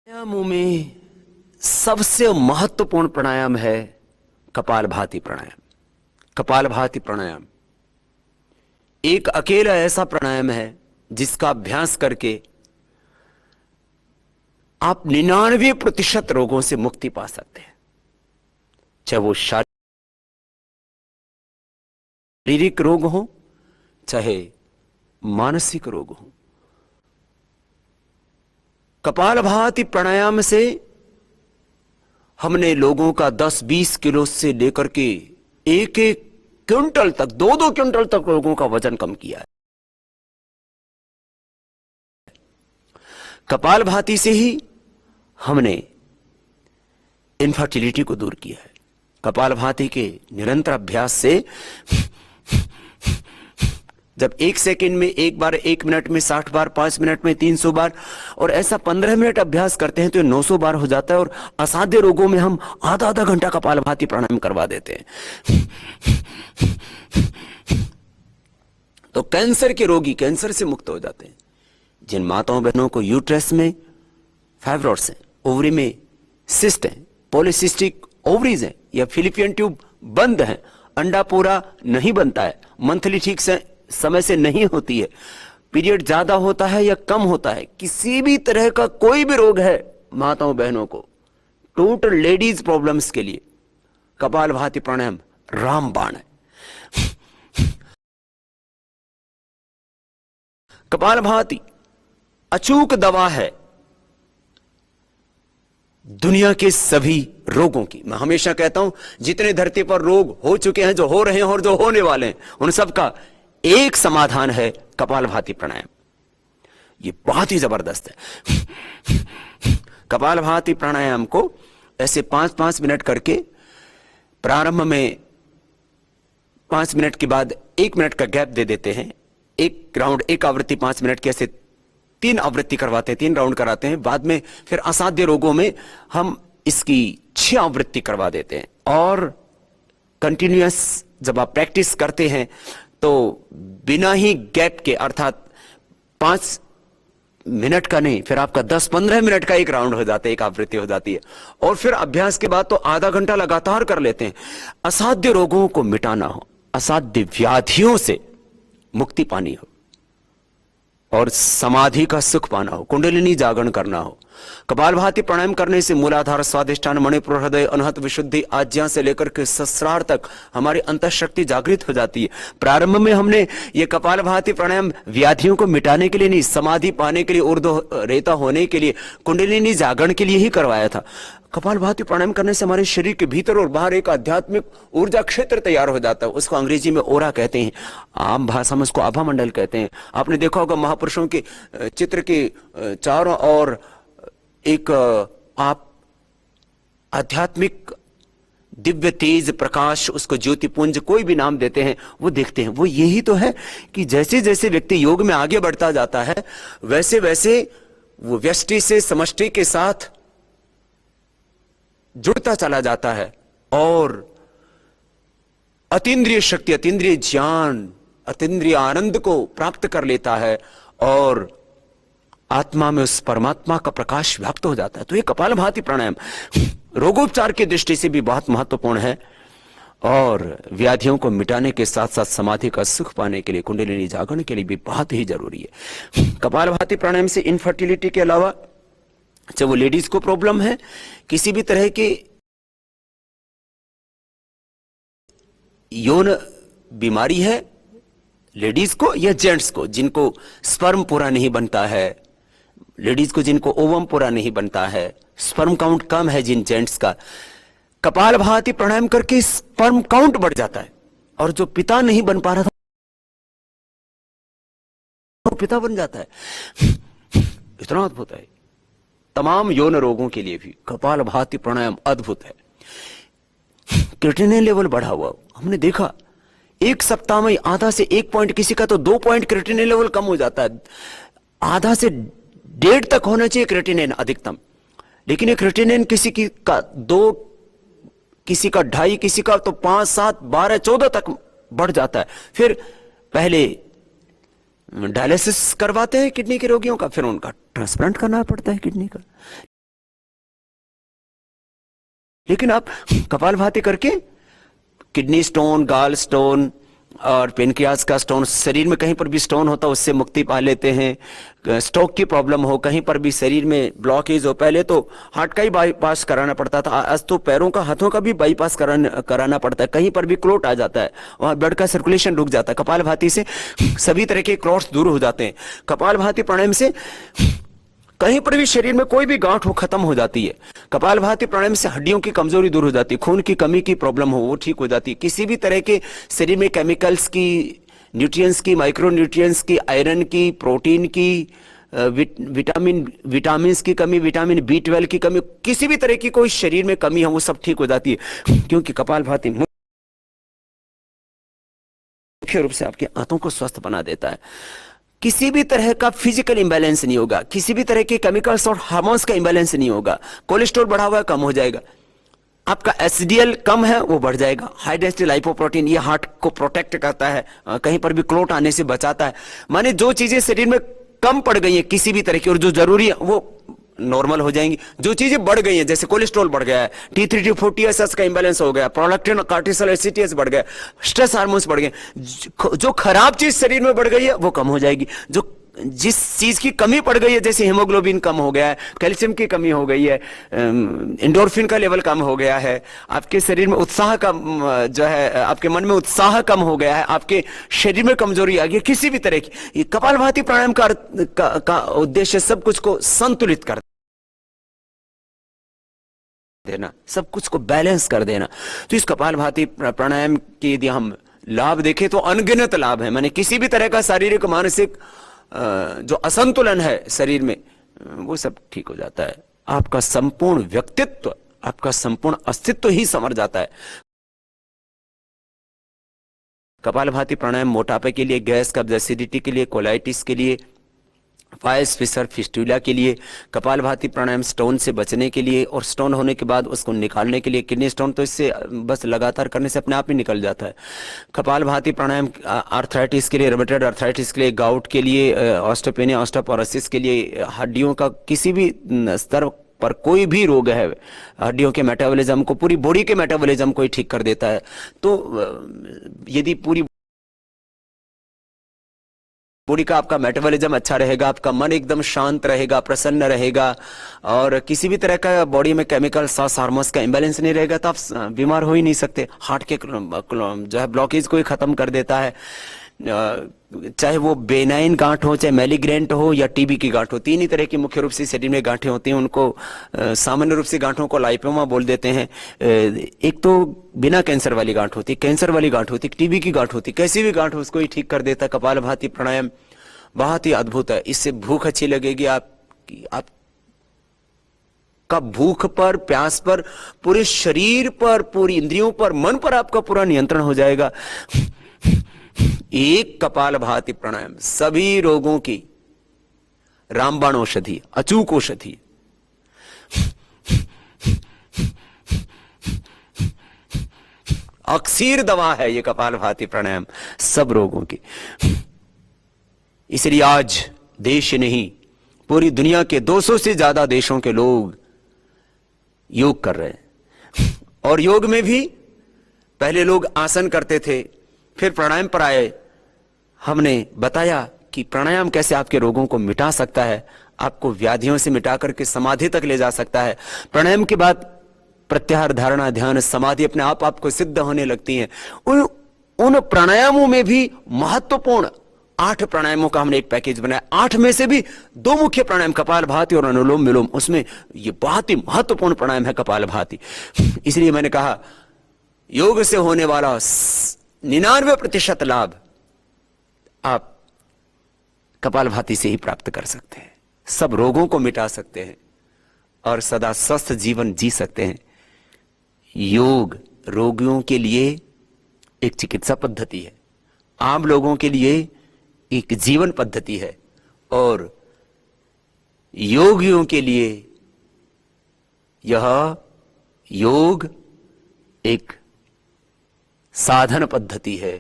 प्राणायामों में सबसे महत्वपूर्ण प्राणायाम है कपालभाति प्राणायाम। कपालभाति प्राणायाम एक अकेला ऐसा प्राणायाम है जिसका अभ्यास करके आप 99% रोगों से मुक्ति पा सकते हैं, चाहे वो शारीरिक रोग हो चाहे मानसिक रोग हो। कपालभाति प्राणायाम से हमने लोगों का 10-20 किलो से लेकर के 1-1 क्विंटल तक 2-2 क्विंटल तक लोगों का वजन कम किया है। कपालभाति से ही हमने इनफर्टिलिटी को दूर किया है। कपालभाति के निरंतर अभ्यास से जब 1 सेकंड में 1 बार, 1 मिनट में 60 बार, 5 मिनट में 300 बार और ऐसा 15 मिनट अभ्यास करते हैं तो 900 बार हो जाता है। और असाध्य रोगों में हम आधा घंटा कपालभाति प्राणायाम करवा देते हैं। तो कैंसर के रोगी कैंसर से मुक्त हो जाते हैं। जिन माताओं बहनों को यूट्रस में फाइब्रॉइड्स हैं, ओवरी में सिस्ट है, पॉलीसिस्टिक ओवरीज है या फिलिपियन ट्यूब बंद है, अंडा पूरा नहीं बनता है, मंथली ठीक से समय से नहीं होती है, पीरियड ज्यादा होता है या कम होता है, किसी भी तरह का कोई भी रोग है माताओं बहनों को, टोटल लेडीज प्रॉब्लम्स के लिए कपालभाति प्राणायाम रामबाण है। कपालभाति अचूक दवा है दुनिया के सभी रोगों की। मैं हमेशा कहता हूं जितने धरती पर रोग हो चुके हैं, जो हो रहे हैं और जो होने वाले हैं, उन सब का एक समाधान है कपालभाति प्राणायाम। ये बहुत ही जबरदस्त है। कपालभाति प्राणायाम को ऐसे 5-5 मिनट करके, प्रारंभ में 5 मिनट के बाद 1 मिनट का गैप दे देते हैं। एक राउंड, एक आवृत्ति 5 मिनट की, ऐसे 3 आवृत्ति करवाते हैं, 3 राउंड कराते हैं। बाद में फिर असाध्य रोगों में हम इसकी 6 आवृत्ति करवा देते हैं। और कंटिन्यूअस जब आप प्रैक्टिस करते हैं तो बिना ही गैप के, अर्थात 5 मिनट का नहीं, फिर आपका 10-15 मिनट का एक राउंड हो जाता है, एक आवृत्ति हो जाती है। और फिर अभ्यास के बाद तो आधा घंटा लगातार कर लेते हैं। असाध्य रोगों को मिटाना हो, असाध्य व्याधियों से मुक्ति पानी हो और समाधि का सुख पाना हो, कुंडलिनी जागरण करना हो। कपालभाति प्राणायाम करने से मूलाधार, स्वादिष्ठान, मणिपुर, हृदय, अनहत विशुद्धि, आज्ञा से लेकर के सहस्रार तक हमारी अंतःशक्ति जागृत हो जाती है। प्रारंभ में हमने ये कपालभाति प्राणायाम व्याधियों को मिटाने के लिए नहीं, समाधि पाने के लिए, ऊर्ध्व रेता होने के लिए, कुंडलिनी जागरण के लिए ही करवाया था। कपालभाति प्राणायाम करने से हमारे शरीर के भीतर और बाहर एक आध्यात्मिक ऊर्जा क्षेत्र तैयार हो जाता है। उसको अंग्रेजी में ओरा कहते हैं, आम भाषा में उसको आभा मंडल कहते हैं। आपने देखा होगा महापुरुषों के चित्र के चारों ओर एक आप आध्यात्मिक दिव्य तेज प्रकाश, उसको ज्योतिपुंज, कोई भी नाम देते हैं, वो देखते हैं। वो यही तो है कि जैसे जैसे व्यक्ति योग में आगे बढ़ता जाता है वैसे वैसे वो व्यष्टि से समष्टि के साथ जुड़ता चला जाता है और अतीन्द्रिय शक्ति, अतीन्द्रिय ज्ञान, अतीन्द्रिय आनंद को प्राप्त कर लेता है और आत्मा में उस परमात्मा का प्रकाश व्याप्त हो जाता है। तो ये कपालभाति प्राणायाम रोगोपचार की दृष्टि से भी बहुत महत्वपूर्ण है और व्याधियों को मिटाने के साथ साथ समाधि का सुख पाने के लिए, कुंडलिनी जागरण के लिए भी बहुत ही जरूरी है। कपालभाति प्राणायाम से इनफर्टिलिटी के अलावा, चाहे वो लेडीज को प्रॉब्लम है, किसी भी तरह की यौन बीमारी है लेडीज को या जेंट्स को, जिनको स्पर्म पूरा नहीं बनता है, लेडीज को जिनको ओवम पूरा नहीं बनता है, स्पर्म काउंट कम है जिन जेंट्स का, कपालभाति प्राणायाम करके स्पर्म काउंट बढ़ जाता है और जो पिता नहीं बन पा रहा था वो पिता बन जाता है। इतना अद्भुत है। तमाम यौन रोगों के लिए भी कपालभाति प्राणायाम अद्भुत है। क्रिएटिनिन लेवल बढ़ा हुआ हमने देखा, 1 सप्ताह में आधा से 1 पॉइंट, किसी का तो 2 पॉइंट क्रिएटिनिन लेवल कम हो जाता है। आधा से 1.5 तक होना चाहिए क्रिएटिनिन अधिकतम, लेकिन ये क्रिएटिनिन किसी की का 2, किसी का 2.5, किसी का तो 5, 7, 12, 14 तक बढ़ जाता है। फिर पहले डायलिसिस करवाते हैं किडनी के रोगियों का, फिर उनका ट्रांसप्लांट करना पड़ता है किडनी का। लेकिन आप कपालभाति करके किडनी स्टोन, गाल स्टोन और पेनक्रियास का स्टोन, शरीर में कहीं पर भी स्टोन होता है उससे मुक्ति पा लेते हैं। स्ट्रोक की प्रॉब्लम हो, कहीं पर भी शरीर में ब्लॉकेज हो, पहले तो हार्ट का ही बाईपास कराना पड़ता था, आज तो पैरों का, हाथों का भी बाईपास कराना पड़ता है। कहीं पर भी क्लोट आ जाता है, वहां ब्लड का सर्कुलेशन रुक जाता है। कपालभाति से सभी तरह के क्लॉट्स दूर हो जाते हैं। कपालभाति प्राणायाम से कहीं पर भी शरीर में कोई भी गांठ हो खत्म हो जाती है। कपालभाति प्राणायाम से हड्डियों की कमजोरी दूर हो जाती है, खून की कमी की प्रॉब्लम हो वो ठीक हो जाती है। किसी भी तरह के शरीर में केमिकल्स की, न्यूट्रिएंट्स की, माइक्रो न्यूट्रिएंट्स की, आयरन की, प्रोटीन की, विटामिन की कमी, विटामिन B12 की कमी, किसी भी तरह की कोई शरीर में कमी है वो सब ठीक हो जाती है, क्योंकि कपालभाति मुख्य रूप से आपके आंतों को स्वस्थ बना देता है। किसी भी तरह का फिजिकल इंबैलेंस नहीं होगा, किसी भी तरह के केमिकल्स और हार्मोन्स का इंबैलेंस नहीं होगा। कोलेस्ट्रॉल बढ़ा हुआ है, कम हो जाएगा। आपका HDL कम है, वो बढ़ जाएगा। हाई डेंसिटी लाइपोप्रोटीन, ये हार्ट को प्रोटेक्ट करता है, कहीं पर भी क्लोट आने से बचाता है। माने जो चीजें शरीर में कम पड़ गई है किसी भी तरह की और जो जरूरी है वो नॉर्मल हो जाएंगी। जो चीजें बढ़ गई हैं, जैसे कोलेस्ट्रॉल बढ़ गया है, T3 T4 TSH का इंबैलेंस हो गया, प्रोलैक्टिन, कार्टिसोल, एसीटीएस बढ़ गया, स्ट्रेस हार्मोन्स बढ़ गए, जो खराब चीज शरीर में बढ़ गई है वो कम हो जाएगी। जो जिस चीज की कमी पड़ गई है, जैसे हीमोग्लोबिन कम हो गया है, कैल्शियम की कमी हो गई है, एंडोर्फिन का लेवल कम हो गया है, आपके शरीर में उत्साह का जो है, आपके मन में उत्साह कम हो गया है, आपके शरीर में कमजोरी आ गई, किसी भी तरह की, ये कपालभाति प्राणायाम का उद्देश्य सब कुछ को संतुलित कर देना, सब कुछ को बैलेंस कर देना। तो इस कपालभाति प्राणायाम के यदि हम लाभ देखें तो अनगिनत लाभ है। माने किसी भी तरह का शारीरिक, मानसिक जो असंतुलन है शरीर में, वो सब ठीक हो जाता है। आपका संपूर्ण व्यक्तित्व, आपका संपूर्ण अस्तित्व ही संवर जाता है। कपालभाति प्राणायाम मोटापे के लिए, गैस, कब्ज, एसिडिटी के लिए, कोलाइटिस के लिए, फाइल्स, फिशर, फिस्टुला के लिए, कपालभाति प्राणायाम स्टोन से बचने के लिए और स्टोन होने के बाद उसको निकालने के लिए। किडनी स्टोन तो इससे बस लगातार करने से अपने आप ही निकल जाता है। कपालभाति प्राणायाम आर्थराइटिस के लिए, रूमेटॉइड आर्थराइटिस के लिए, गाउट के लिए, ऑस्टियोपेनिया, ऑस्टियोपोरोसिस के लिए, हड्डियों का किसी भी स्तर पर कोई भी रोग है, हड्डियों के मेटाबॉलिज्म को, पूरी बॉडी के मेटाबॉलिज्म को ही ठीक कर देता है। तो यदि पूरी बॉडी का आपका मेटाबॉलिज्म अच्छा रहेगा, आपका मन एकदम शांत रहेगा, प्रसन्न रहेगा और किसी भी तरह का बॉडी में केमिकल, सांस, हार्मोन्स का इंबैलेंस नहीं रहेगा, तो आप बीमार हो ही नहीं सकते। हार्ट के जो है ब्लॉकेज को ही खत्म कर देता है। चाहे वो बेनाइन गांठ हो, चाहे मैलिग्रेंट हो या टीबी की गांठ हो, तीन ही तरह की मुख्य रूप से शरीर में गांठें होती हैं। उनको सामान्य रूप से गांठों को लाइपोमा बोल देते हैं। एक तो बिना कैंसर वाली गांठ होती, कैंसर वाली गांठ होती, टीबी की गांठ होती, कैसी भी गांठ हो उसको ही ठीक कर देता है। कपालभाति प्राणायाम बहुत ही अद्भुत है। इससे भूख अच्छी लगेगी, आप का भूख पर, प्यास पर, पूरे शरीर पर, पूरी इंद्रियों पर, मन पर आपका पूरा नियंत्रण हो जाएगा। एक कपालभाति प्राणायाम सभी रोगों की रामबाण औषधि, अचूक औषधि। अक्सीर दवा है ये कपालभाति प्राणायाम सब रोगों की। इसलिए आज देश नहीं, पूरी दुनिया के 200 से ज्यादा देशों के लोग योग कर रहे हैं। और योग में भी पहले लोग आसन करते थे, फिर प्राणायाम पर आए। हमने बताया कि प्राणायाम कैसे आपके रोगों को मिटा सकता है, आपको व्याधियों से मिटा करके समाधि तक ले जा सकता है। प्राणायाम के बाद प्रत्याहार, धारणा, ध्यान, समाधि अपने आप आपको सिद्ध होने लगती हैं। उन प्राणायामों में भी महत्वपूर्ण 8 प्राणायामों का हमने एक पैकेज बनाया। 8 में से भी 2 मुख्य प्राणायाम, कपालभाति और अनुलोम विलोम, उसमें ये बहुत ही महत्वपूर्ण प्राणायाम है कपालभाति। इसलिए मैंने कहा योग से होने वाला 99% लाभ आप कपालभाति से ही प्राप्त कर सकते हैं। सब रोगों को मिटा सकते हैं और सदा स्वस्थ जीवन जी सकते हैं। योग रोगियों के लिए एक चिकित्सा पद्धति है, आम लोगों के लिए एक जीवन पद्धति है और योगियों के लिए यह योग एक साधन पद्धति है।